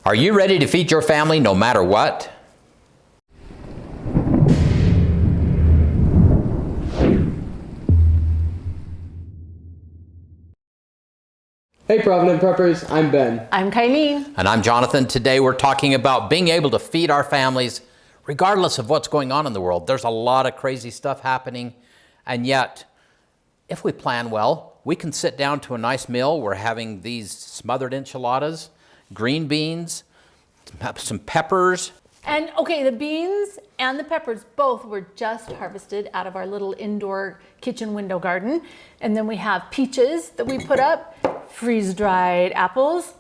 Are you ready to feed your family no matter what? Hey Provident Preppers, I'm Ben. I'm Kylene. And I'm Jonathan. Today we're talking about being able to feed our families regardless of what's going on in the world. There's a lot of crazy stuff happening, and yet if we plan well, we can sit down to a nice meal. We're having these smothered enchiladas, green beans, some peppers. And okay, the beans and the peppers both were just harvested out of our little indoor kitchen window garden. And then we have peaches that we put up, freeze-dried apples.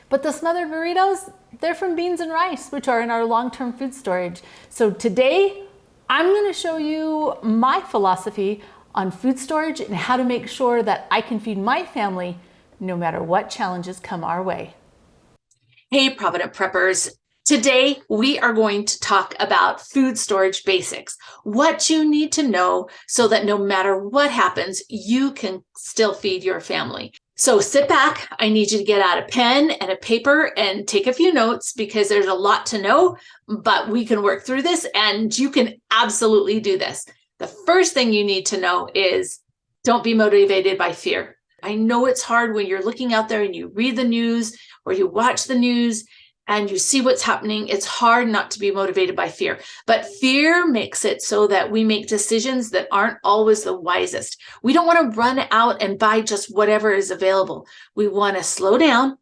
But the smothered burritos, they're from beans and rice, which are in our long-term food storage. So today, I'm gonna show you my philosophy on food storage and how to make sure that I can feed my family no matter what challenges come our way. Hey, Provident Preppers. Today, we are going to talk about food storage basics, what you need to know so that no matter what happens, you can still feed your family. So sit back. I need you to get out a pen and a paper and take a few notes because there's a lot to know, but we can work through this and you can absolutely do this. The first thing you need to know is don't be motivated by fear. I know it's hard when you're looking out there and you read the news or you watch the news and you see what's happening. It's hard not to be motivated by fear, but fear makes it so that we make decisions that aren't always the wisest. We don't want to run out and buy just whatever is available. We want to slow down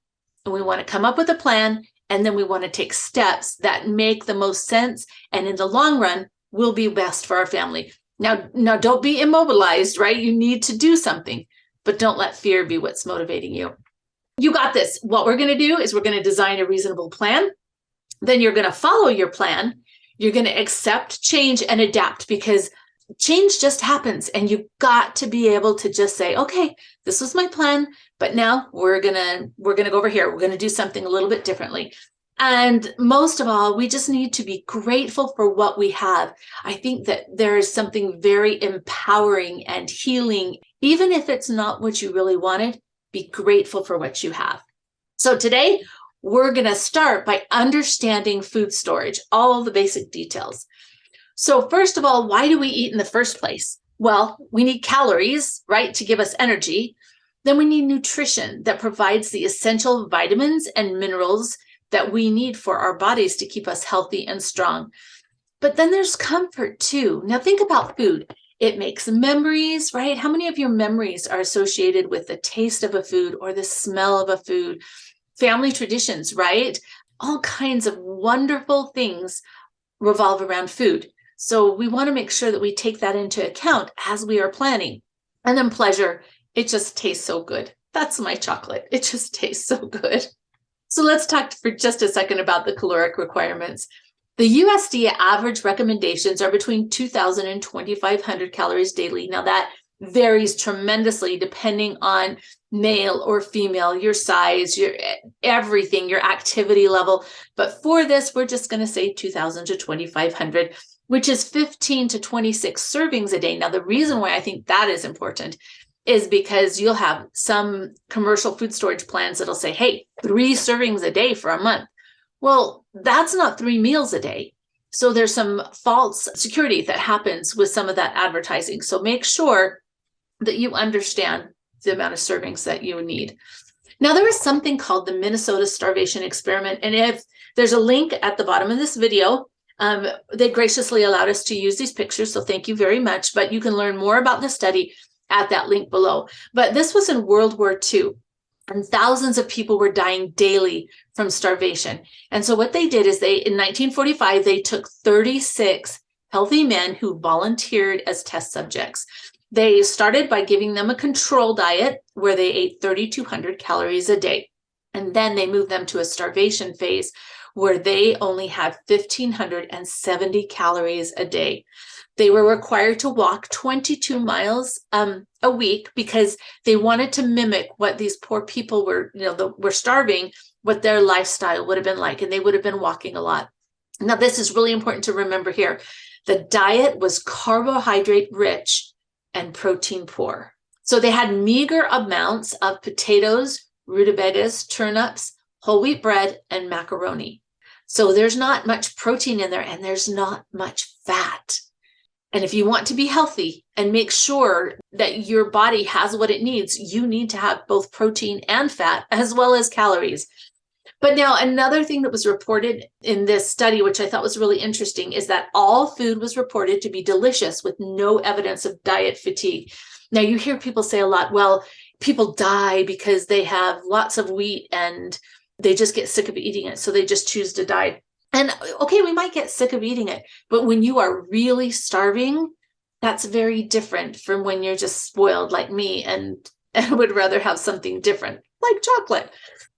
and we want to come up with a plan, and then we want to take steps that make the most sense and in the long run will be best for our family. Now don't be immobilized, right? You need to do something, but don't let fear be what's motivating you. You got this. What we're going to do is we're going to design a reasonable plan. Then you're going to follow your plan. You're going to accept change and adapt because change just happens. And you've got to be able to just say, okay, this was my plan, but now we're going to go over here. We're going to do something a little bit differently. And most of all, we just need to be grateful for what we have. I think that there is something very empowering and healing, even if it's not what you really wanted. Be grateful for what you have. So today, we're going to start by understanding food storage, all of the basic details. So first of all, why do we eat in the first place? Well, we need calories, right, to give us energy. Then we need nutrition that provides the essential vitamins and minerals that we need for our bodies to keep us healthy and strong. But then there's comfort too. Now think about food. It makes memories, right? How many of your memories are associated with the taste of a food or the smell of a food? Family traditions, right? All kinds of wonderful things revolve around food. So we want to make sure that we take that into account as we are planning. And then pleasure, it just tastes so good. That's my chocolate. It just tastes so good. So let's talk for just a second about the caloric requirements. The USDA average recommendations are between 2,000 and 2,500 calories daily. Now that varies tremendously depending on male or female, your size, your everything, your activity level. But for this, we're just going to say 2,000 to 2,500, which is 15 to 26 servings a day. Now, the reason why I think that is important is because you'll have some commercial food storage plans that'll say, hey, 3 servings a day for a month. Well, that's not 3 meals a day. So there's some false security that happens with some of that advertising. So make sure that you understand the amount of servings that you need. Now, there is something called the Minnesota Starvation Experiment. And if there's a link at the bottom of this video, they graciously allowed us to use these pictures. So thank you very much. But you can learn more about the study at that link below. But this was in World War II. And thousands of people were dying daily from starvation. And so what they did is in 1945, they took 36 healthy men who volunteered as test subjects. They started by giving them a control diet where they ate 3,200 calories a day. And then they moved them to a starvation phase where they only had 1,570 calories a day. They were required to walk 22 miles a week because they wanted to mimic what these poor people were starving, what their lifestyle would have been like, and they would have been walking a lot. Now, this is really important to remember here. The diet was carbohydrate rich and protein poor. So they had meager amounts of potatoes, rutabagas, turnips, whole wheat bread, and macaroni. So there's not much protein in there, and there's not much fat. And if you want to be healthy and make sure that your body has what it needs, you need to have both protein and fat, as well as calories. But now another thing that was reported in this study, which I thought was really interesting, is that all food was reported to be delicious with no evidence of diet fatigue. Now you hear people say a lot, well, people die because they have lots of wheat and they just get sick of eating it. So they just choose to die. And okay, we might get sick of eating it, but when you are really starving, that's very different from when you're just spoiled like me and would rather have something different, like chocolate.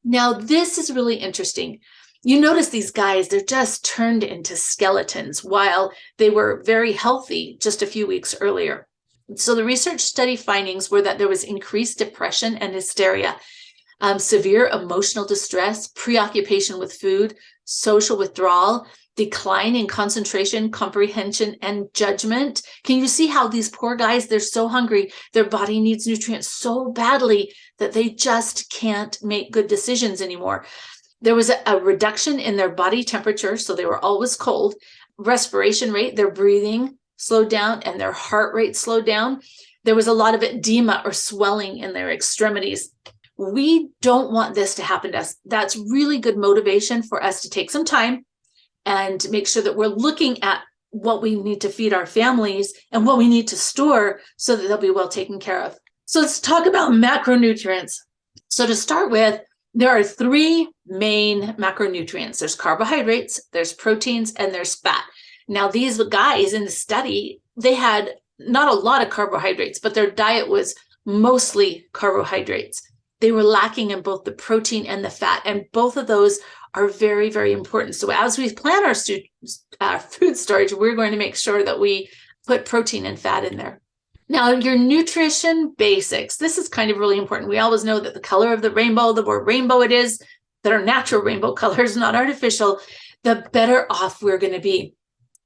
Now, this is really interesting. You notice these guys, they're just turned into skeletons while they were very healthy just a few weeks earlier. So the research study findings were that there was increased depression and hysteria, severe emotional distress, preoccupation with food, social withdrawal, decline in concentration, comprehension, and judgment. Can you see how these poor guys, they're so hungry, their body needs nutrients so badly that they just can't make good decisions anymore. There was a reduction in their body temperature, so they were always cold. Respiration rate, their breathing slowed down, and their heart rate slowed down. There was a lot of edema or swelling in their extremities. We don't want this to happen to us. That's really good motivation for us to take some time and make sure that we're looking at what we need to feed our families and what we need to store so that they'll be well taken care of. So let's talk about macronutrients. So to start with, there are three main macronutrients. There's carbohydrates, there's proteins, and there's fat. Now, these guys in the study, they had not a lot of carbohydrates, but their diet was mostly carbohydrates. They were lacking in both the protein and the fat, and both of those are very, very important. So as we plan our food storage, we're going to make sure that we put protein and fat in there. Now, your nutrition basics. This is kind of really important. We always know that the color of the rainbow, the more rainbow it is, that are natural rainbow colors, not artificial, the better off we're going to be.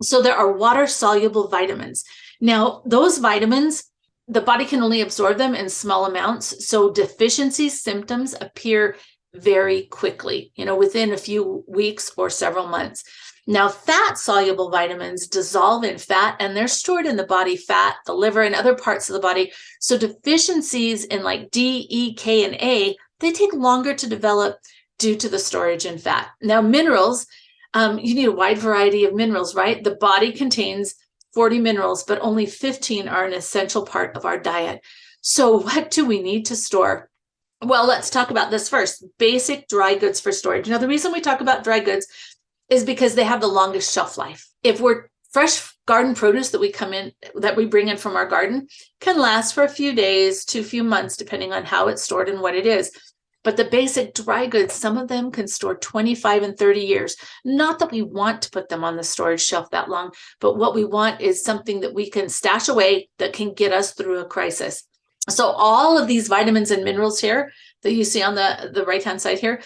So there are water-soluble vitamins. Now, those vitamins, the body can only absorb them in small amounts. So deficiency symptoms appear very quickly, within a few weeks or several months. Now, fat-soluble vitamins dissolve in fat, and they're stored in the body fat, the liver, and other parts of the body. So deficiencies in like D, E, K, and A, they take longer to develop due to the storage in fat. Now, minerals, you need a wide variety of minerals, right? The body contains 40 minerals, but only 15 are an essential part of our diet. So what do we need to store? Well, let's talk about this first. Basic dry goods for storage. Now, the reason we talk about dry goods is because they have the longest shelf life. If we're fresh garden produce that we bring in from our garden can last for a few days to a few months, depending on how it's stored and what it is. But the basic dry goods, some of them can store 25 and 30 years. Not that we want to put them on the storage shelf that long, but what we want is something that we can stash away that can get us through a crisis. So all of these vitamins and minerals here that you see on the right-hand side here,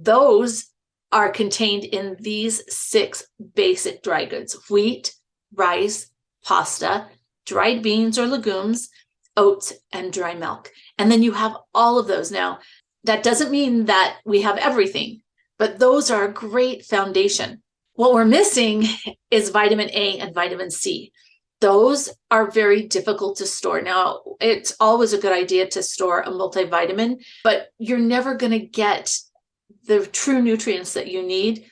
those are contained in these 6 basic dry goods: wheat, rice, pasta, dried beans or legumes, oats, and dry milk. And then you have all of those. Now, that doesn't mean that we have everything, but those are a great foundation. What we're missing is vitamin A and vitamin C. Those are very difficult to store. Now, it's always a good idea to store a multivitamin, but you're never going to get the true nutrients that you need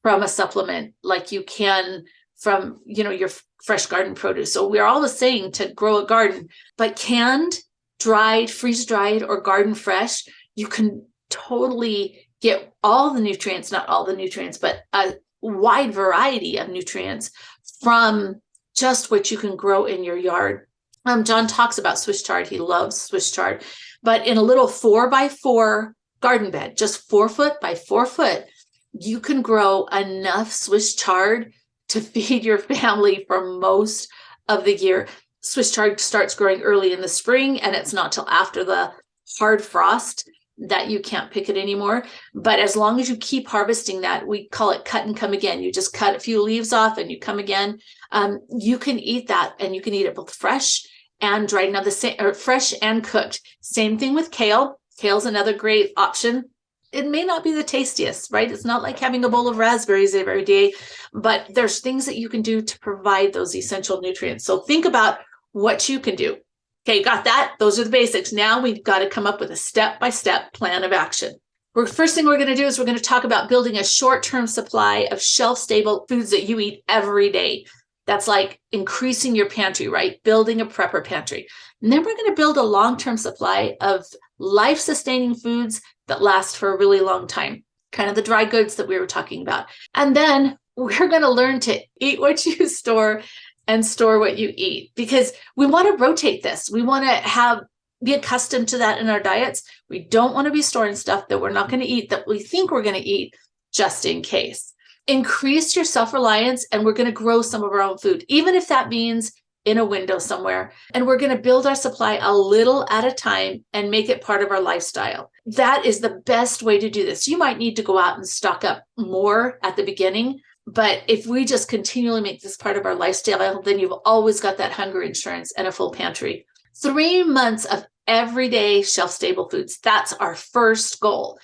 from a supplement like you can from, your fresh garden produce. So we're always saying to grow a garden, but canned, dried, freeze-dried, or garden fresh, you can totally get all the nutrients, not all the nutrients, but a wide variety of nutrients from just what you can grow in your yard. John talks about Swiss chard. He loves Swiss chard, but in a little 4x4 garden bed, just 4 foot by 4 foot, you can grow enough Swiss chard to feed your family for most of the year. Swiss chard starts growing early in the spring, and it's not till after the hard frost that you can't pick it anymore. But as long as you keep harvesting that, we call it cut and come again. You just cut a few leaves off and you come again. You can eat that, and you can eat it both fresh and dried. Now, fresh and cooked. Same thing with kale. Kale's another great option. it may not be the tastiest, right? It's not like having a bowl of raspberries every day, but there's things that you can do to provide those essential nutrients. So think about what you can do. Okay, got that? Those are the basics. Now we've got to come up with a step-by-step plan of action. First thing we're going to do is we're going to talk about building a short-term supply of shelf-stable foods that you eat every day. That's like increasing your pantry, right? Building a prepper pantry. And then we're going to build a long-term supply of life-sustaining foods that last for a really long time, kind of the dry goods that we were talking about. And then we're going to learn to eat what you store and store what you eat, because we want to rotate this. We want to be accustomed to that in our diets. We don't want to be storing stuff that we're not going to eat, that we think we're going to eat just in case. Increase your self-reliance, and we're going to grow some of our own food, even if that means in a window somewhere. And we're going to build our supply a little at a time and make it part of our lifestyle. That is the best way to do this. You might need to go out and stock up more at the beginning, but if we just continually make this part of our lifestyle, then you've always got that hunger insurance and a full pantry. 3 months of everyday shelf-stable foods. That's our first goal.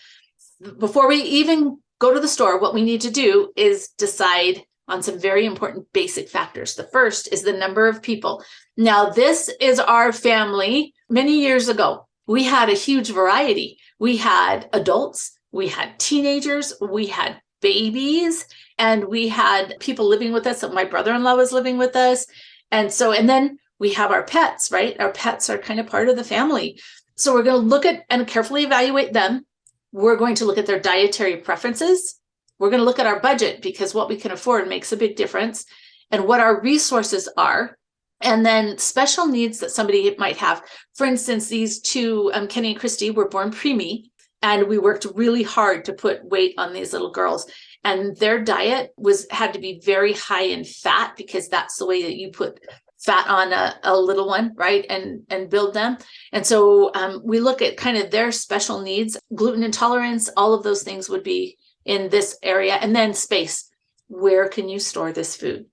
Before we even go to the store, what we need to do is decide on some very important basic factors. The first is the number of people. Now, this is our family. Many years ago, we had a huge variety. We had adults, we had teenagers, we had babies, and we had people living with us. So my brother-in-law was living with us. And then we have our pets, right? Our pets are kind of part of the family. So we're going to look at and carefully evaluate them. We're going to look at their dietary preferences. We're going to look at our budget, because what we can afford makes a big difference, and what our resources are. And then special needs that somebody might have. For instance, these two, Kenny and Christy, were born preemie, and we worked really hard to put weight on these little girls. And their diet had to be very high in fat, because that's the way that you put fat on a little one, right? And build them. And so we look at kind of their special needs, gluten intolerance, all of those things would be in this area. And then space. Where can you store this food?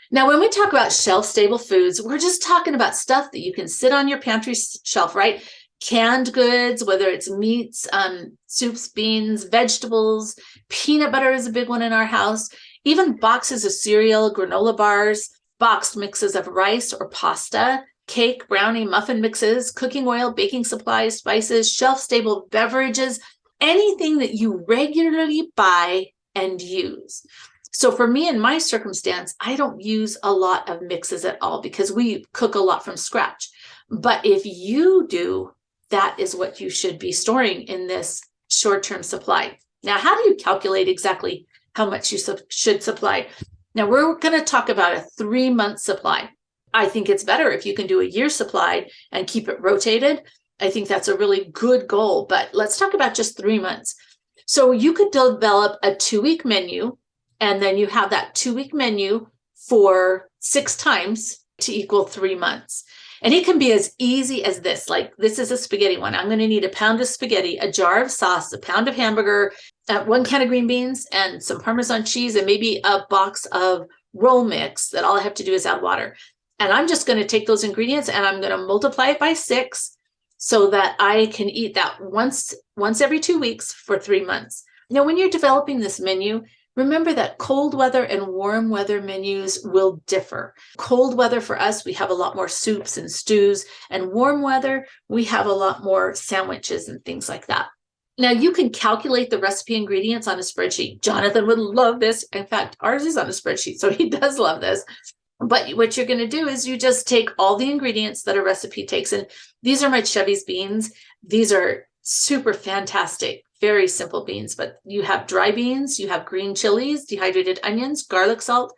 Now, when we talk about shelf-stable foods, we're just talking about stuff that you can sit on your pantry shelf, right? Canned goods, whether it's meats, soups, beans, vegetables, peanut butter is a big one in our house, even boxes of cereal, granola bars, boxed mixes of rice or pasta, cake, brownie, muffin mixes, cooking oil, baking supplies, spices, shelf-stable beverages, anything that you regularly buy and use. So for me, in my circumstance, I don't use a lot of mixes at all, because we cook a lot from scratch. But if you do, that is what you should be storing in this short-term supply. Now, how do you calculate exactly how much you should supply? Now, we're going to talk about a 3-month supply. I think it's better if you can do a year supply and keep it rotated. I think that's a really good goal, but let's talk about just 3 months. So you could develop a 2-week menu, and then you have that 2-week menu for 6 times to equal 3 months. And it can be as easy as this. Like, this is a spaghetti one. I'm going to need a pound of spaghetti, a jar of sauce, a pound of hamburger, 1 can of green beans, and some Parmesan cheese, and maybe a box of roll mix that all I have to do is add water. And I'm just going to take those ingredients and I'm going to multiply it by 6 so that I can eat that once every 2 weeks for 3 months. Now, when you're developing this menu, remember that cold weather and warm weather menus will differ. Cold weather for us, we have a lot more soups and stews, and warm weather, we have a lot more sandwiches and things like that. Now, you can calculate the recipe ingredients on a spreadsheet. Jonathan would love this. In fact, ours is on a spreadsheet, so he does love this. But what you're going to do is you just take all the ingredients that a recipe takes. And these are my Chevy's beans. These are super fantastic, very simple beans, but you have dry beans, you have green chilies, dehydrated onions, garlic salt,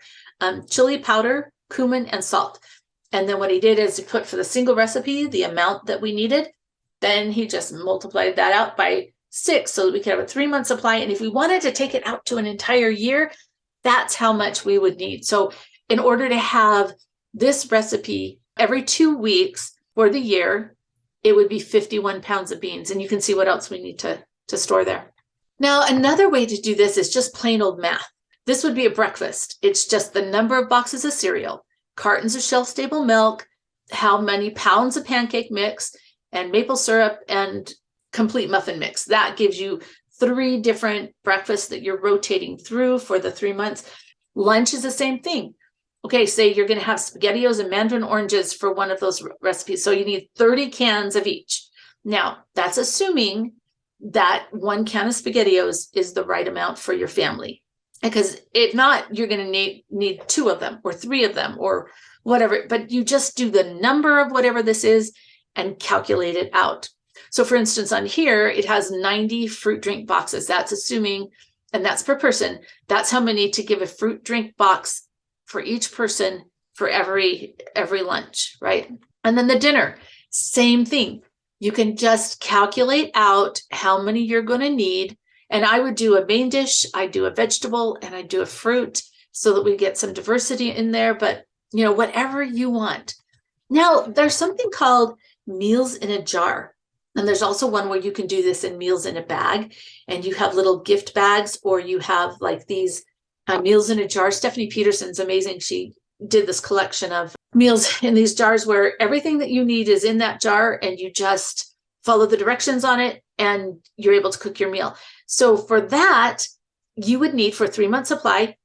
chili powder, cumin, and salt. And then what he did is he put for the single recipe, the amount that we needed. Then he just multiplied that out by 6 so that we could have a 3-month supply. And if we wanted to take it out to an entire year, that's how much we would need. So in order to have this recipe every 2 weeks for the year, it would be 51 pounds of beans. And you can see what else we need to store there. Now, another way to do this is just plain old math. This would be a breakfast. It's just the number of boxes of cereal, cartons of shelf-stable milk, how many pounds of pancake mix, and maple syrup, and complete muffin mix. That gives you 3 different breakfasts that you're rotating through for the 3 months. Lunch is the same thing. Okay, say you're going to have SpaghettiOs and mandarin oranges for one of those recipes. So you need 30 cans of each. Now, that's assuming that 1 can of SpaghettiOs is the right amount for your family. Because if not, you're going to need 2 of them or 3 of them or whatever. But you just do the number of whatever this is and calculate it out. So for instance, on here, it has 90 fruit drink boxes. That's assuming, and that's per person. That's how many to give a fruit drink box for each person for every lunch, right? And then the dinner, same thing. You can just calculate out how many you're going to need. And I would do a main dish, I do a vegetable, and I do a fruit so that we get some diversity in there. But, whatever you want. Now, there's something called meals in a jar. And there's also one where you can do this in meals in a bag. And you have little gift bags, or you have like these meals in a jar. Stephanie Peterson's amazing. She did this collection of meals in these jars where everything that you need is in that jar, and you just follow the directions on it and you're able to cook your meal. So for that, you would need, for 3 months supply,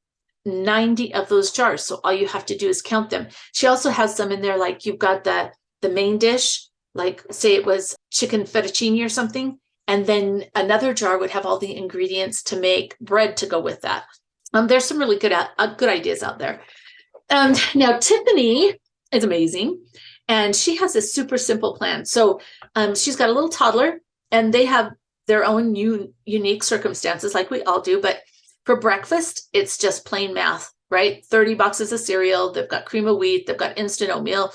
90 of those jars. So all you have to do is count them. She also has some in there, like you've got the main dish, like say it was chicken fettuccine or something. And then another jar would have all the ingredients to make bread to go with that. There's some really good ideas out there. Now Tiffany is amazing, and she has a super simple plan. So she's got a little toddler, and they have their own unique circumstances, like we all do. But for breakfast, it's just plain math, right? 30 boxes of cereal. They've got cream of wheat. They've got instant oatmeal,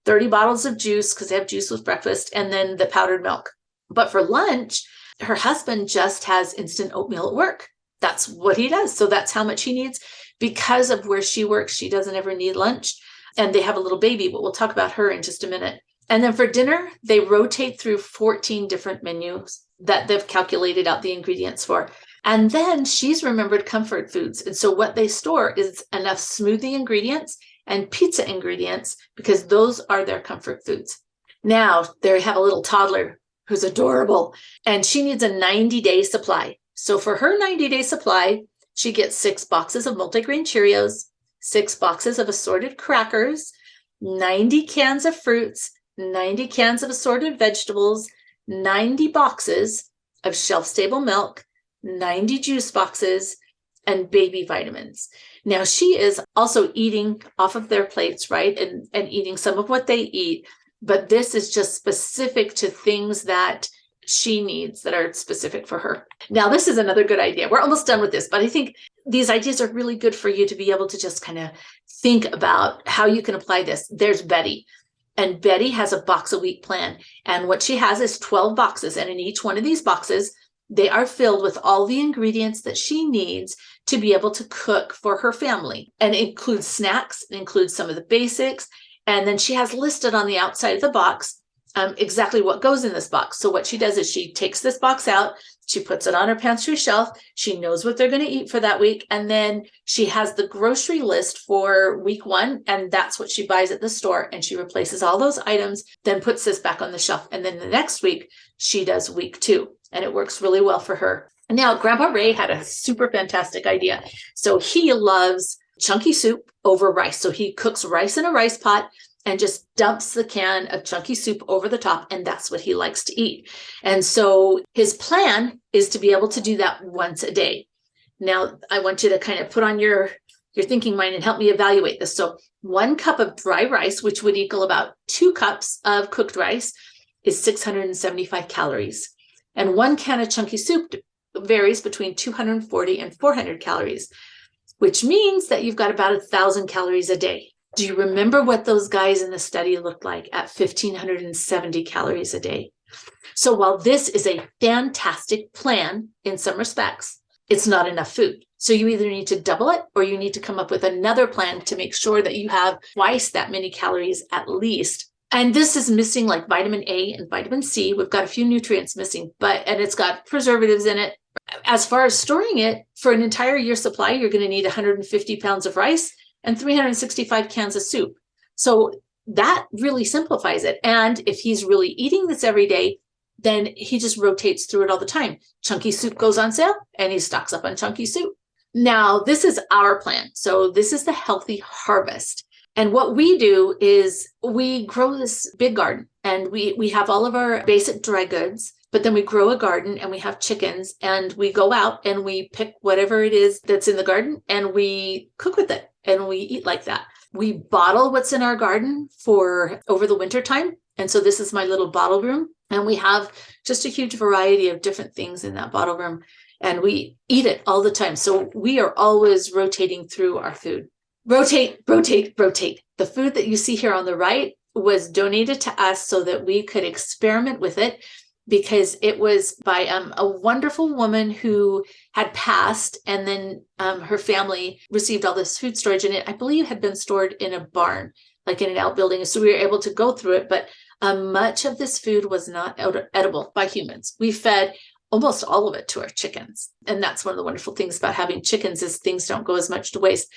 30 bottles of juice because they have juice with breakfast, and then the powdered milk. But for lunch, her husband just has instant oatmeal at work. That's what he does. So that's how much he needs. Because of where she works, she doesn't ever need lunch. And they have a little baby, but we'll talk about her in just a minute. And then for dinner, they rotate through 14 different menus that they've calculated out the ingredients for. And then she's remembered comfort foods. And so what they store is enough smoothie ingredients and pizza ingredients, because those are their comfort foods. Now they have a little toddler who's adorable, and she needs a 90-day supply. So for her 90-day supply, she gets 6 boxes of multigrain Cheerios, 6 boxes of assorted crackers, 90 cans of fruits, 90 cans of assorted vegetables, 90 boxes of shelf-stable milk, 90 juice boxes, and baby vitamins. Now she is also eating off of their plates, right? And eating some of what they eat. But this is just specific to things that she needs that are specific for her. Now, this is another good idea. We're almost done with this, but I think these ideas are really good for you to be able to just kind of think about how you can apply this. There's Betty, and Betty has a box a week plan. And what she has is 12 boxes. And in each one of these boxes, they are filled with all the ingredients that she needs to be able to cook for her family. And it includes snacks, it includes some of the basics. And then she has listed on the outside of the box exactly what goes in this box. So what she does is she takes this box out, she puts it on her pantry shelf, she knows what they're going to eat for that week, and then she has the grocery list for week 1, and that's what she buys at the store, and she replaces all those items, then puts this back on the shelf, and then the next week she does week 2, and it works really well for her. And now Grandpa Ray had a super fantastic idea. So he loves chunky soup over rice. So he cooks rice in a rice pot and just dumps the can of chunky soup over the top, and that's what he likes to eat. And so his plan is to be able to do that once a day. Now, I want you to kind of put on your thinking mind and help me evaluate this. So 1 cup of dry rice, which would equal about 2 cups of cooked rice, is 675 calories. And 1 can of chunky soup varies between 240 and 400 calories, which means that you've got about 1,000 calories a day. Do you remember what those guys in the study looked like at 1,570 calories a day? So while this is a fantastic plan in some respects, it's not enough food. So you either need to double it, or you need to come up with another plan to make sure that you have twice that many calories at least. And this is missing like vitamin A and vitamin C. We've got a few nutrients missing, and it's got preservatives in it. As far as storing it, for an entire year supply, you're going to need 150 pounds of rice and 365 cans of soup. So that really simplifies it. And if he's really eating this every day, then he just rotates through it all the time. Chunky soup goes on sale and he stocks up on chunky soup. Now, this is our plan. So this is the healthy harvest. And what we do is we grow this big garden, and we have all of our basic dry goods, but then we grow a garden and we have chickens, and we go out and we pick whatever it is that's in the garden and we cook with it and we eat like that. We bottle what's in our garden for over the winter time. And so this is my little bottle room, and we have just a huge variety of different things in that bottle room, and we eat it all the time. So we are always rotating through our food. Rotate, rotate, rotate. The food that you see here on the right was donated to us so that we could experiment with it, because it was by a wonderful woman who had passed, and then her family received all this food storage, and it, I believe, had been stored in a barn, like in an outbuilding. So we were able to go through it, but much of this food was not edible by humans. We fed almost all of it to our chickens. And that's one of the wonderful things about having chickens, is things don't go as much to waste.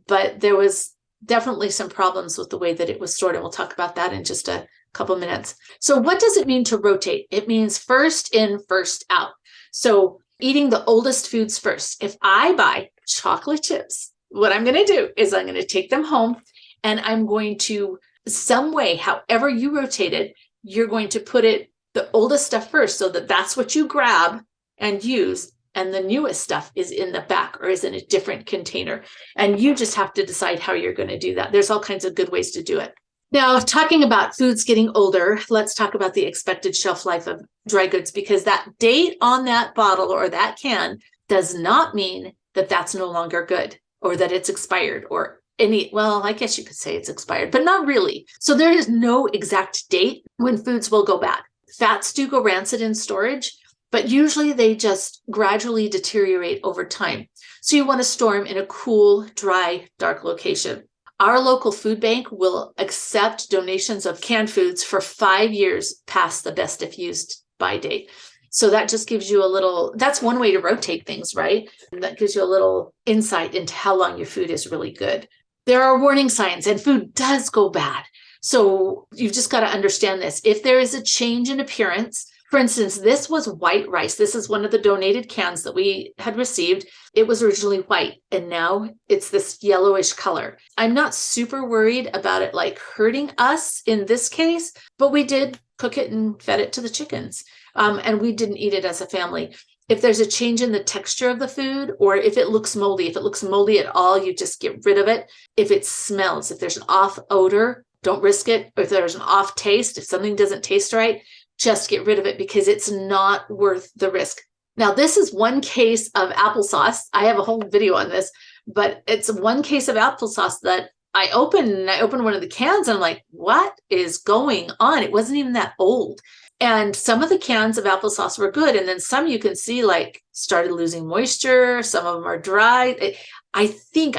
But there was definitely some problems with the way that it was stored, and we'll talk about that in just a couple minutes. So what does it mean to rotate? It means first in, first out. So eating the oldest foods first. If I buy chocolate chips, what I'm going to do is I'm going to take them home, and I'm going to, some way, however you rotate it, you're going to put it, the oldest stuff first, so that that's what you grab and use. And the newest stuff is in the back or is in a different container. And you just have to decide how you're going to do that. There's all kinds of good ways to do it. Now, talking about foods getting older, let's talk about the expected shelf life of dry goods, because that date on that bottle or that can does not mean that that's no longer good or that it's expired or any, well, I guess you could say it's expired, but not really. So there is no exact date when foods will go bad. Fats do go rancid in storage, but usually they just gradually deteriorate over time. So you want to store them in a cool, dry, dark location. Our local food bank will accept donations of canned foods for 5 years past the best if used by date. So that just gives you a little, that's one way to rotate things, right? And that gives you a little insight into how long your food is really good. There are warning signs, and food does go bad. So you've just got to understand this. If there is a change in appearance, for instance, this was white rice. This is one of the donated cans that we had received. It was originally white, and now it's this yellowish color. I'm not super worried about it like hurting us in this case, but we did cook it and fed it to the chickens. And we didn't eat it as a family. If there's a change in the texture of the food, or if it looks moldy at all, you just get rid of it. If it smells, if there's an off odor, don't risk it. If there's an off taste, if something doesn't taste right, just get rid of it, because it's not worth the risk. Now, this is one case of applesauce. I have a whole video on this, but it's one case of applesauce that I opened one of the cans, and I'm like, what is going on? It wasn't even that old. And some of the cans of applesauce were good. And then some you can see like started losing moisture. Some of them are dry. I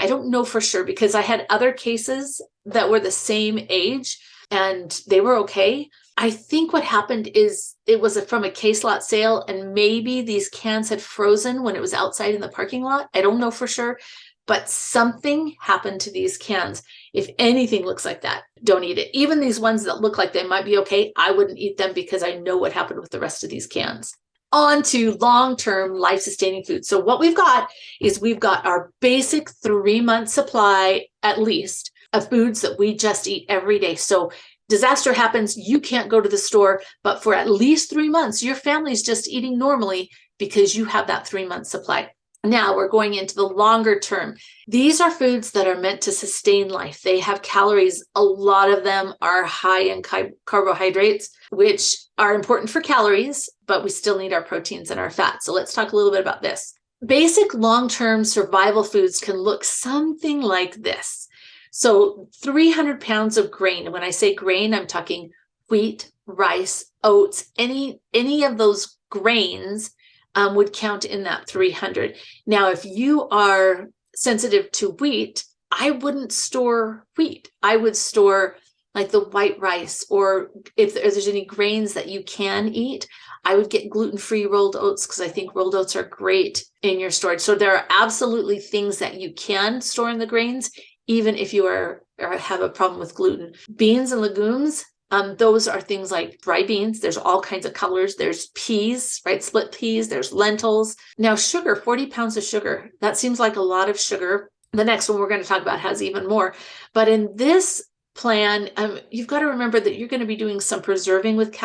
don't know for sure, because I had other cases that were the same age and they were okay. I think what happened is it was from a case lot sale, and maybe these cans had frozen when it was outside in the parking lot. I don't know for sure, but something happened to these cans. If anything looks like that, don't eat it. Even these ones that look like they might be okay, I wouldn't eat them, because I know what happened with the rest of these cans. On to long-term life-sustaining food. So what we've got is we've got our basic 3-month supply, at least, of foods that we just eat every day. So disaster happens, you can't go to the store, but for at least 3 months, your family's just eating normally because you have that 3-month supply. Now we're going into the longer term. These are foods that are meant to sustain life. They have calories. A lot of them are high in carbohydrates, which are important for calories, but we still need our proteins and our fats. So let's talk a little bit about this. Basic long-term survival foods can look something like this. So 300 pounds of grain. And when I say grain, I'm talking wheat, rice, oats, any of those grains would count in that 300. Now, if you are sensitive to wheat, I wouldn't store wheat. I would store like the white rice, or if there's any grains that you can eat, I would get gluten-free rolled oats, because I think rolled oats are great in your storage. So there are absolutely things that you can store in the grains, even if you have a problem with gluten. Beans and legumes, Those are things like dry beans. There's all kinds of colors. There's peas, right? Split peas. There's lentils. Now, sugar, 40 pounds of sugar. That seems like a lot of sugar. The next one we're going to talk about has even more. But in this plan, you've got to remember that you're going to be doing some preserving with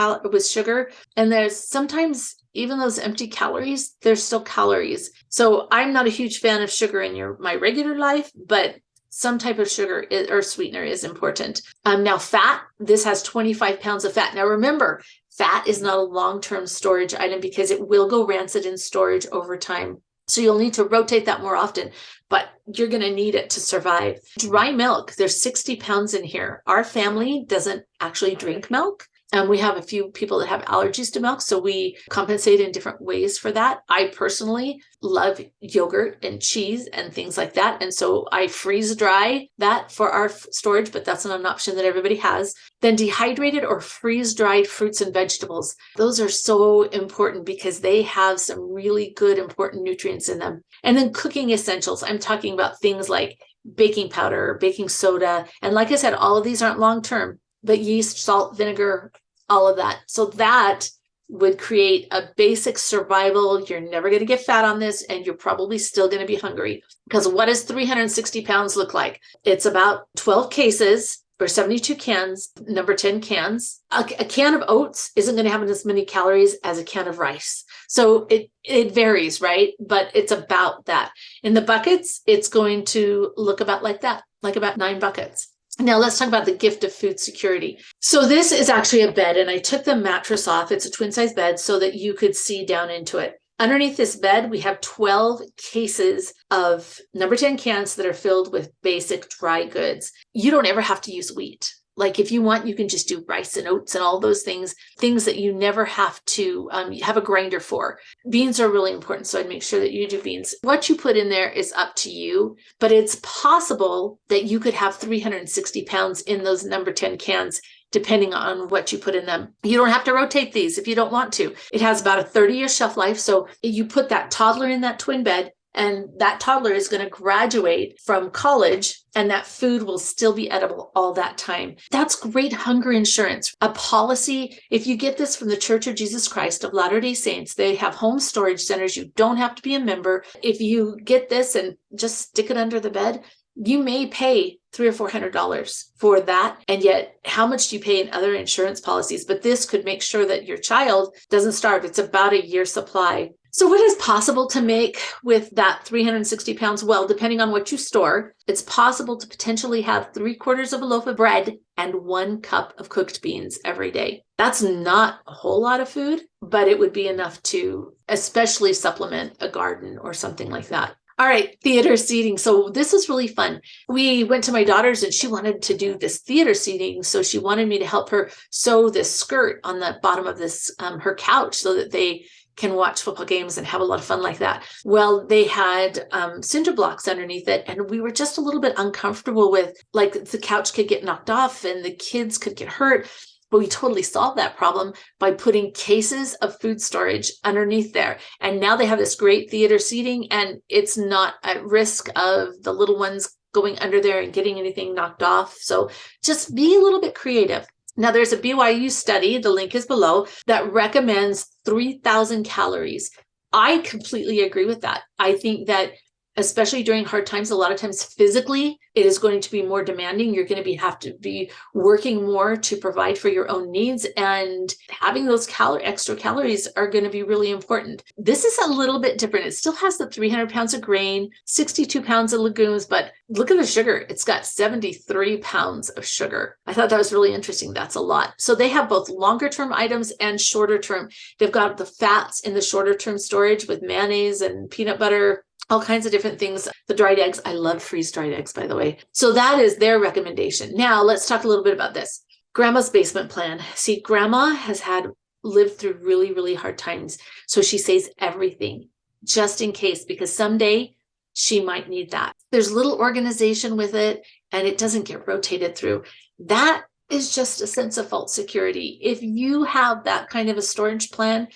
sugar. And there's sometimes, even those empty calories, there's still calories. So I'm not a huge fan of sugar in my regular life, but some type of sugar or sweetener is important. Now, fat, this has 25 pounds of fat. Now, remember, fat is not a long-term storage item because it will go rancid in storage over time. So you'll need to rotate that more often, but you're going to need it to survive. Dry milk, there's 60 pounds in here. Our family doesn't actually drink milk. And we have a few people that have allergies to milk, so we compensate in different ways for that. I personally love yogurt and cheese and things like that. And so I freeze dry that for our storage, but that's not an option that everybody has. Then dehydrated or freeze dried fruits and vegetables. Those are so important because they have some really good, important nutrients in them. And then cooking essentials. I'm talking about things like baking powder, baking soda. And like I said, all of these aren't long-term. But yeast, salt, vinegar, all of that. So that would create a basic survival. You're never going to get fat on this, and you're probably still going to be hungry. Because what does 360 pounds look like? It's about 12 cases or 72 cans, number 10 cans. A can of oats isn't going to have as many calories as a can of rice. So it varies, right? But it's about that. In the buckets, it's going to look about like that, like about 9 buckets. Now let's talk about the gift of food security. So this is actually a bed, and I took the mattress off. It's a twin size bed so that you could see down into it. Underneath this bed, we have 12 cases of number 10 cans that are filled with basic dry goods. You don't ever have to use wheat. Like if you want, you can just do rice and oats and all those things that you never have to have a grinder for. Beans are really important, so I'd make sure that you do beans. What you put in there is up to you, but it's possible that you could have 360 pounds in those number 10 cans, depending on what you put in them. You don't have to rotate these if you don't want to. It has about a 30-year shelf life, so you put that toddler in that twin bed, and that toddler is going to graduate from college, and that food will still be edible all that time. That's great hunger insurance. A policy, if you get this from the Church of Jesus Christ of Latter-day Saints, they have home storage centers. You don't have to be a member. If you get this and just stick it under the bed, you may pay $300 or $400 for that. And yet, how much do you pay in other insurance policies? But this could make sure that your child doesn't starve. It's about a year's supply. So what is possible to make with that 360 pounds? Well, depending on what you store, it's possible to potentially have 3/4 of a loaf of bread and 1 cup of cooked beans every day. That's not a whole lot of food, but it would be enough to especially supplement a garden or something like that. All right, theater seating. So this is really fun. We went to my daughter's and she wanted to do this theater seating. So she wanted me to help her sew this skirt on the bottom of this, her couch, so that they can watch football games and have a lot of fun like that. Well, they had cinder blocks underneath it, and we were just a little bit uncomfortable with, like, the couch could get knocked off and the kids could get hurt. But we totally solved that problem by putting cases of food storage underneath there. And now they have this great theater seating, and it's not at risk of the little ones going under there and getting anything knocked off. So just be a little bit creative. Now, there's a BYU study, the link is below, that recommends 3,000 calories. I completely agree with that. I think that especially during hard times, a lot of times physically, it is going to be more demanding. You're going to have to be working more to provide for your own needs, and having those extra calories are going to be really important. This is a little bit different. It still has the 300 pounds of grain, 62 pounds of legumes, but look at the sugar. It's got 73 pounds of sugar. I thought that was really interesting. That's a lot. So they have both longer term items and shorter term. They've got the fats in the shorter term storage with mayonnaise and peanut butter, all kinds of different things. The dried eggs, I love freeze-dried eggs, by the way. So that is their recommendation. Now let's talk a little bit about this. Grandma's basement plan. See, Grandma has lived through really, really hard times. So she saves everything just in case, because someday she might need that. There's little organization with it, and it doesn't get rotated through. That is just a sense of false security. If you have that kind of a storage plan,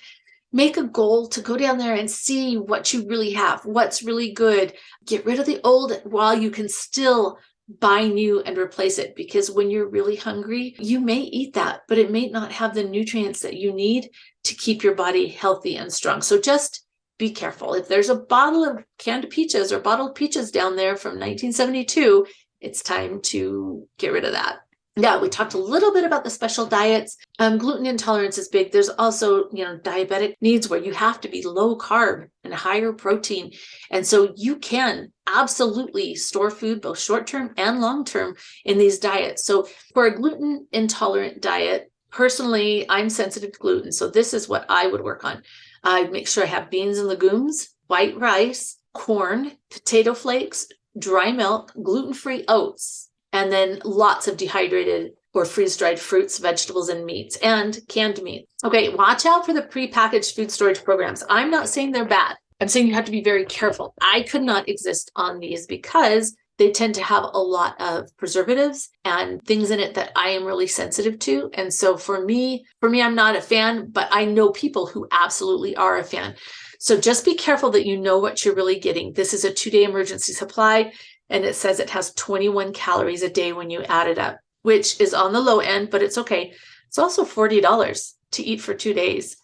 make a goal to go down there and see what you really have, what's really good. Get rid of the old while you can still buy new and replace it, because when you're really hungry, you may eat that, but it may not have the nutrients that you need to keep your body healthy and strong. So just be careful. If there's a bottle of canned peaches or bottled peaches down there from 1972, it's time to get rid of that. Yeah, we talked a little bit about the special diets. Gluten intolerance is big. There's also, diabetic needs where you have to be low carb and higher protein. And so you can absolutely store food, both short-term and long-term, in these diets. So for a gluten intolerant diet, personally, I'm sensitive to gluten. So this is what I would work on. I'd make sure I have beans and legumes, white rice, corn, potato flakes, dry milk, gluten-free oats, and then lots of dehydrated or freeze-dried fruits, vegetables, and meats, and canned meat. Okay, watch out for the prepackaged food storage programs. I'm not saying they're bad. I'm saying you have to be very careful. I could not exist on these because they tend to have a lot of preservatives and things in it that I am really sensitive to. And so for me, I'm not a fan, but I know people who absolutely are a fan. So just be careful that you know what you're really getting. This is a 2-day emergency supply, and it says it has 21 calories a day when you add it up, which is on the low end, but it's okay. It's also $40 to eat for 2 days,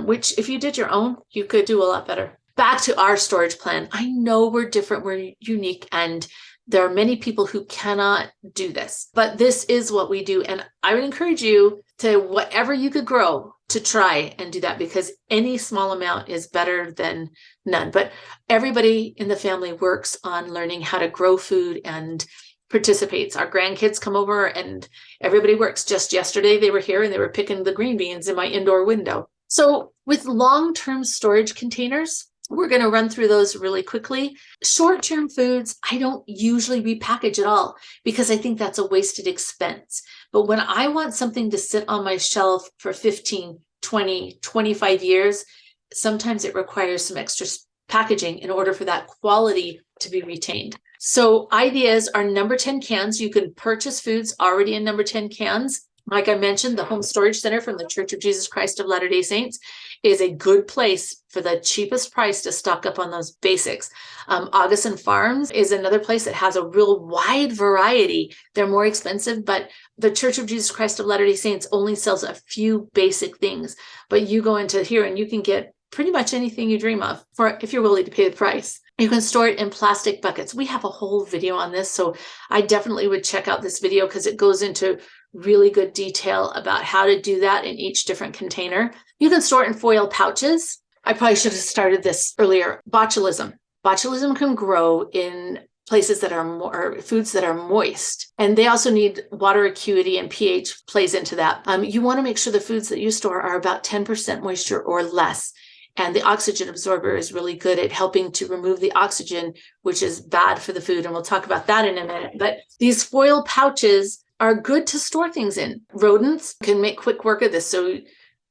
which if you did your own, you could do a lot better. Back to our storage plan. I know we're different, we're unique, and there are many people who cannot do this, but this is what we do. And I would encourage you to, whatever you could grow, to try and do that, because any small amount is better than none. But everybody in the family works on learning how to grow food and participates. Our grandkids come over and everybody works. Just yesterday, they were here and they were picking the green beans in my indoor window. So with long-term storage containers, we're going to run through those really quickly. Short-term foods, I don't usually repackage at all because I think that's a wasted expense. But when I want something to sit on my shelf for 15, 20, 25 years, sometimes it requires some extra packaging in order for that quality to be retained. So ideas are number 10 cans. You can purchase foods already in number 10 cans. Like I mentioned, the Home Storage Center from the Church of Jesus Christ of Latter-day Saints is a good place for the cheapest price to stock up on those basics. Augustin Farms is another place that has a real wide variety. They're more expensive, but the Church of Jesus Christ of Latter-day Saints only sells a few basic things. But you go into here and you can get pretty much anything you dream of for if you're willing to pay the price. You can store it in plastic buckets. We have a whole video on this, so I definitely would check out this video because it goes into really good detail about how to do that in each different container. You can store it in foil pouches. I probably should have started this earlier. Botulism. Botulism can grow in places that are more, foods that are moist. And they also need water acuity, and pH plays into that. You want to make sure the foods that you store are about 10% moisture or less. And the oxygen absorber is really good at helping to remove the oxygen, which is bad for the food. And we'll talk about that in a minute. But these foil pouches are good to store things in. Rodents can make quick work of this. So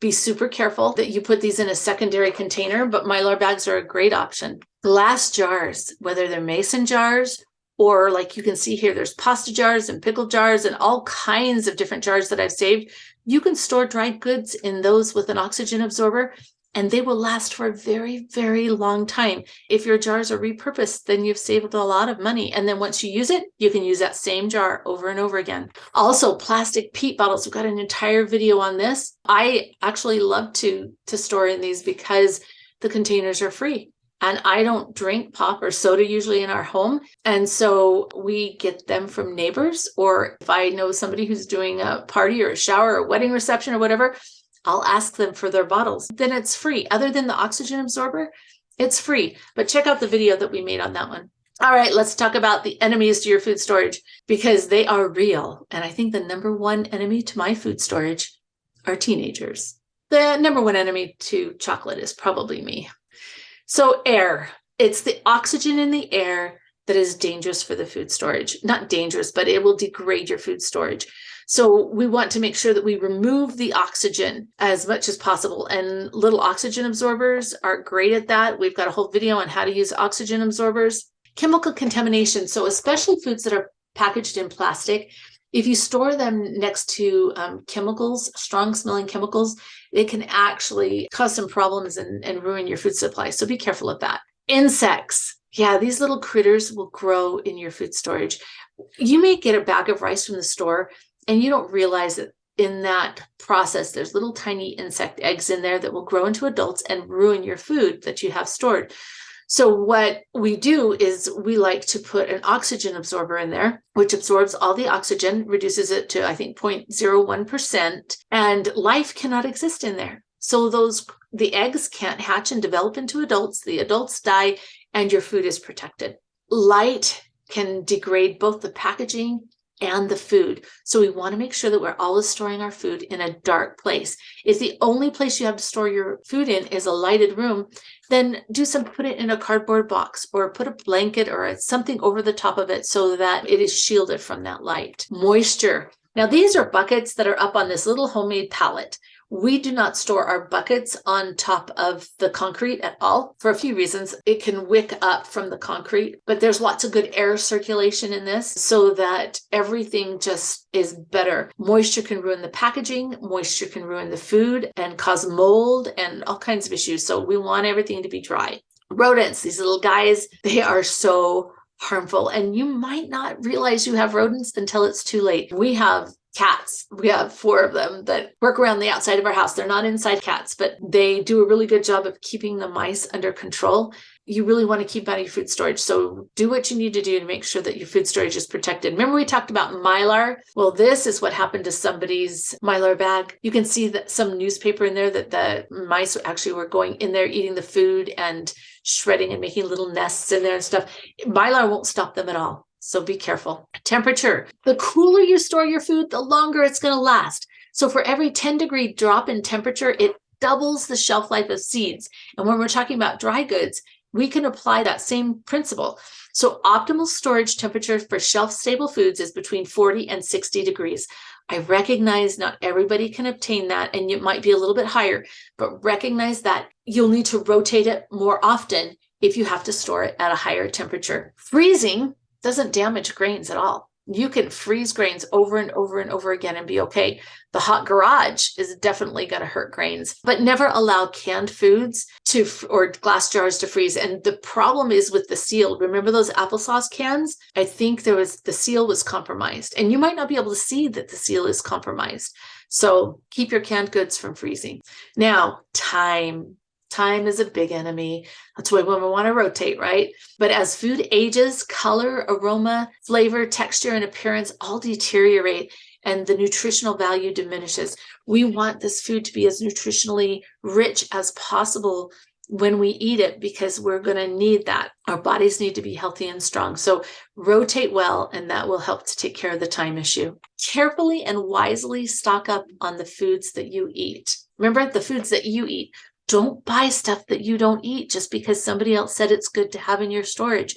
be super careful that you put these in a secondary container, but Mylar bags are a great option. Glass jars, whether they're mason jars or like you can see here, there's pasta jars and pickle jars and all kinds of different jars that I've saved. You can store dried goods in those with an oxygen absorber, and they will last for a very, very long time. If your jars are repurposed, then you've saved a lot of money. And then once you use it, you can use that same jar over and over again. Also, plastic peat bottles. We've got an entire video on this. I actually love to store in these because the containers are free. And I don't drink pop or soda usually in our home. And so we get them from neighbors, or if I know somebody who's doing a party or a shower or a wedding reception or whatever, I'll ask them for their bottles. Then it's free. Other than the oxygen absorber, it's free. But check out the video that we made on that one. All right, let's talk about the enemies to your food storage because they are real. And I think the number one enemy to my food storage are teenagers. The number one enemy to chocolate is probably me. So air, it's the oxygen in the air that is dangerous for the food storage. Not dangerous, but it will degrade your food storage. So we want to make sure that we remove the oxygen as much as possible. And little oxygen absorbers are great at that. We've got a whole video on how to use oxygen absorbers. Chemical contamination. So especially foods that are packaged in plastic, if you store them next to chemicals, strong smelling chemicals, it can actually cause some problems and ruin your food supply. So be careful of that. Insects. Yeah, these little critters will grow in your food storage. You may get a bag of rice from the store and you don't realize that in that process, there's little tiny insect eggs in there that will grow into adults and ruin your food that you have stored. So what we do is we like to put an oxygen absorber in there, which absorbs all the oxygen, reduces it to, I think, 0.01%, and life cannot exist in there. So the eggs can't hatch and develop into adults, the adults die, and your food is protected. Light can degrade both the packaging and the food. So we want to make sure that we're always storing our food in a dark place. If the only place you have to store your food in is a lighted room, then put it in a cardboard box or put a blanket or something over the top of it so that it is shielded from that light. Moisture. Now these are buckets that are up on this little homemade pallet. We do not store our buckets on top of the concrete at all for a few reasons. It can wick up from the concrete, but there's lots of good air circulation in this so that everything just is better. Moisture can ruin the packaging, moisture can ruin the food and cause mold and all kinds of issues. So we want everything to be dry. Rodents, these little guys, they are so harmful, and you might not realize you have rodents until it's too late. We have cats. We have 4 of them that work around the outside of our house. They're not inside cats, but they do a really good job of keeping the mice under control. You really want to keep out of your food storage. So do what you need to do to make sure that your food storage is protected. Remember we talked about Mylar? Well, this is what happened to somebody's Mylar bag. You can see that some newspaper in there that the mice actually were going in there, eating the food and shredding and making little nests in there and stuff. Mylar won't stop them at all. So be careful. Temperature. The cooler you store your food, the longer it's going to last. So for every 10-degree drop in temperature, it doubles the shelf life of seeds. And when we're talking about dry goods, we can apply that same principle. So optimal storage temperature for shelf-stable foods is between 40 and 60 degrees. I recognize not everybody can obtain that, and it might be a little bit higher, but recognize that you'll need to rotate it more often if you have to store it at a higher temperature. Freezing doesn't damage grains at all. You can freeze grains over and over and over again and be okay. The hot garage is definitely going to hurt grains, but never allow canned foods or glass jars to freeze. And the problem is with the seal. Remember those applesauce cans? I think the seal was compromised, and you might not be able to see that the seal is compromised. So keep your canned goods from freezing. Now, time. Time is a big enemy. That's why we want to rotate, right? But as food ages, color, aroma, flavor, texture, and appearance all deteriorate and the nutritional value diminishes. We want this food to be as nutritionally rich as possible when we eat it because we're going to need that. Our bodies need to be healthy and strong. So rotate well, and that will help to take care of the time issue. Carefully and wisely stock up on the foods that you eat. Remember, the foods that you eat. Don't buy stuff that you don't eat just because somebody else said it's good to have in your storage.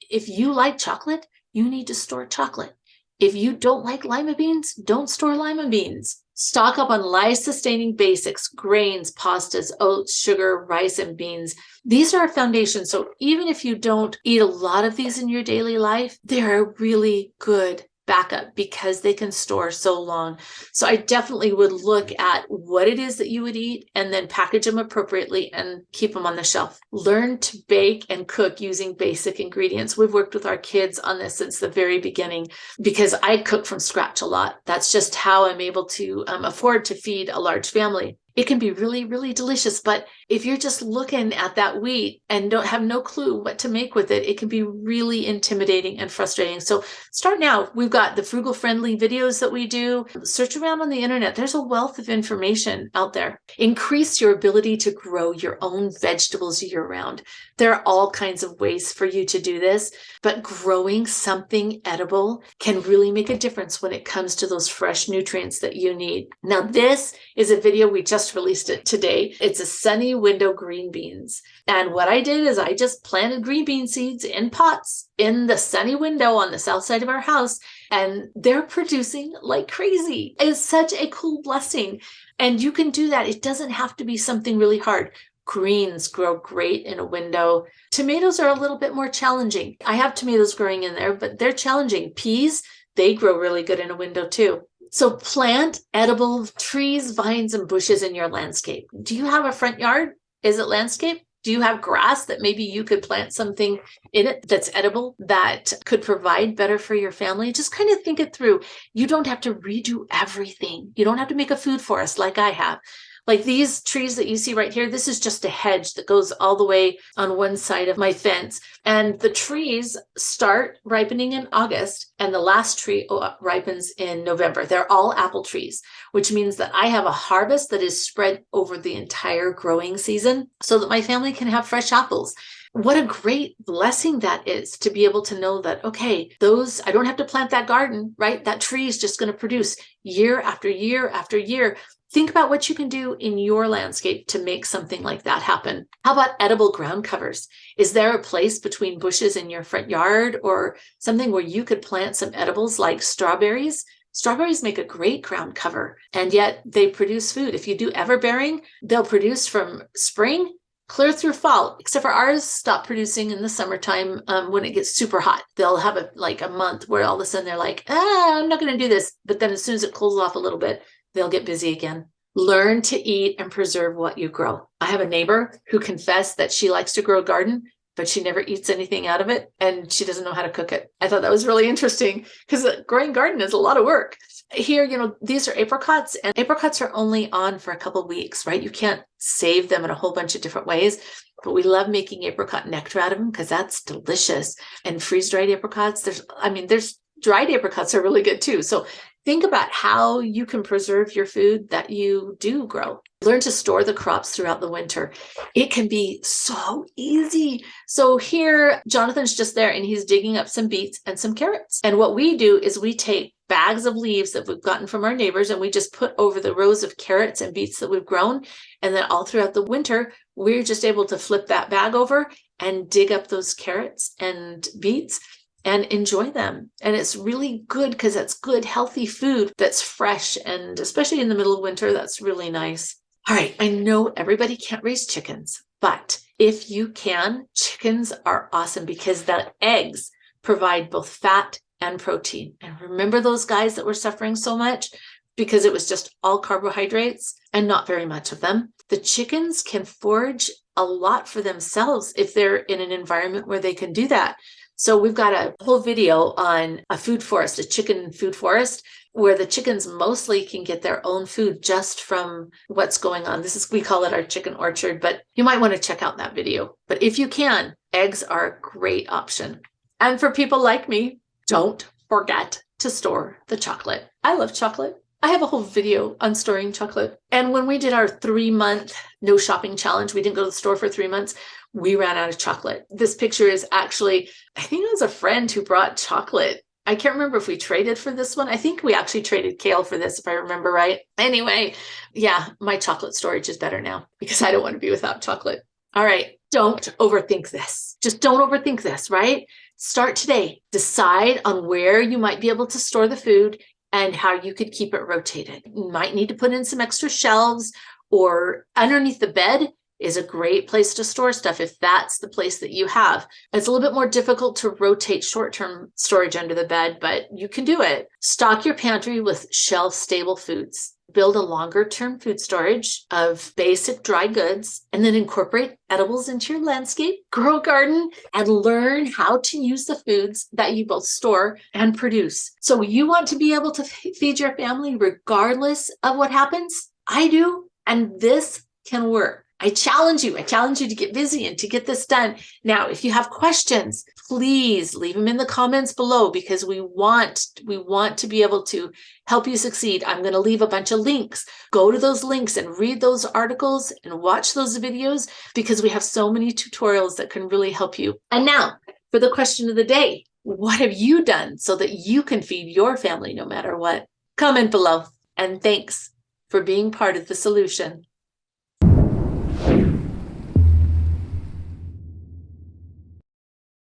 If you like chocolate, you need to store chocolate. If you don't like lima beans, don't store lima beans. Stock up on life-sustaining basics, grains, pastas, oats, sugar, rice, and beans. These are our foundation. So even if you don't eat a lot of these in your daily life, they're a really good backup because they can store so long. So I definitely would look at what it is that you would eat and then package them appropriately and keep them on the shelf. Learn to bake and cook using basic ingredients. We've worked with our kids on this since the very beginning because I cook from scratch a lot. That's just how I'm able to afford to feed a large family. It can be really, really delicious, but if you're just looking at that wheat and don't have no clue what to make with it, it can be really intimidating and frustrating. So start now. We've got the frugal friendly videos that we do. Search around on the internet. There's a wealth of information out there. Increase your ability to grow your own vegetables year round. There are all kinds of ways for you to do this, but growing something edible can really make a difference when it comes to those fresh nutrients that you need. Now, this is a video we just released it today. It's a sunny window green beans. And what I did is I just planted green bean seeds in pots in the sunny window on the south side of our house, and they're producing like crazy. It's such a cool blessing. And you can do that. It doesn't have to be something really hard. Greens grow great in a window. Tomatoes are a little bit more challenging. I have tomatoes growing in there, but they're challenging. Peas, they grow really good in a window too. So plant edible trees, vines, and bushes in your landscape. Do you have a front yard? Is it landscape? Do you have grass that maybe you could plant something in it that's edible that could provide better for your family? Just kind of think it through. You don't have to redo everything. You don't have to make a food forest like I have. Like these trees that you see right here, this is just a hedge that goes all the way on one side of my fence. And the trees start ripening in August, and the last tree ripens in November. They're all apple trees, which means that I have a harvest that is spread over the entire growing season so that my family can have fresh apples. What a great blessing that is to be able to know that, okay, I don't have to plant that garden, right? That tree is just going to produce year after year after year. Think about what you can do in your landscape to make something like that happen. How about edible ground covers? Is there a place between bushes in your front yard or something where you could plant some edibles like strawberries? Strawberries make a great ground cover, and yet they produce food. If you do everbearing, they'll produce from spring clear through fall, except for ours stop producing in the summertime when it gets super hot. They'll have a month where all of a sudden they're like, I'm not going to do this. But then as soon as it cools off a little bit, they'll get busy again. Learn to eat and preserve what you grow. I have a neighbor who confessed that she likes to grow a garden, but she never eats anything out of it, and she doesn't know how to cook it. I thought that was really interesting because growing a garden is a lot of work. Here, these are apricots, and apricots are only on for a couple of weeks, right? You can't save them in a whole bunch of different ways, but we love making apricot nectar out of them because that's delicious. And freeze-dried apricots, there's dried apricots are really good too. So think about how you can preserve your food that you do grow. Learn to store the crops throughout the winter. It can be so easy. So here, Jonathan's just there and he's digging up some beets and some carrots. And what we do is we take bags of leaves that we've gotten from our neighbors and we just put over the rows of carrots and beets that we've grown. And then all throughout the winter, we're just able to flip that bag over and dig up those carrots and beets and enjoy them. And it's really good because it's good, healthy food that's fresh. And especially in the middle of winter, that's really nice. All right. I know everybody can't raise chickens, but if you can, chickens are awesome because the eggs provide both fat and protein. And remember those guys that were suffering so much because it was just all carbohydrates and not very much of them? The chickens can forage a lot for themselves if they're in an environment where they can do that. So we've got a whole video on a food forest, a chicken food forest, where the chickens mostly can get their own food just from what's going on. We call it our chicken orchard, but you might want to check out that video. But if you can, eggs are a great option. And for people like me, don't forget to store the chocolate. I love chocolate. I have a whole video on storing chocolate. And when we did our 3-month no shopping challenge, we didn't go to the store for 3 months. We ran out of chocolate. This picture is actually, I think it was a friend who brought chocolate. I can't remember if we traded for this one. I think we actually traded kale for this, if I remember right. Anyway, yeah, my chocolate storage is better now because I don't want to be without chocolate. All right, don't overthink this. Just don't overthink this, right? Start today. Decide on where you might be able to store the food and how you could keep it rotated. You might need to put in some extra shelves, or underneath the bed is a great place to store stuff if that's the place that you have. It's a little bit more difficult to rotate short-term storage under the bed, but you can do it. Stock your pantry with shelf-stable foods. Build a longer-term food storage of basic dry goods, and then incorporate edibles into your landscape, grow a garden, and learn how to use the foods that you both store and produce. So you want to be able to feed your family regardless of what happens? I do, and this can work. I challenge you to get busy and to get this done. Now, if you have questions, please leave them in the comments below because we want to be able to help you succeed. I'm going to leave a bunch of links. Go to those links and read those articles and watch those videos because we have so many tutorials that can really help you. And now for the question of the day, what have you done so that you can feed your family no matter what? Comment below. And thanks for being part of the solution.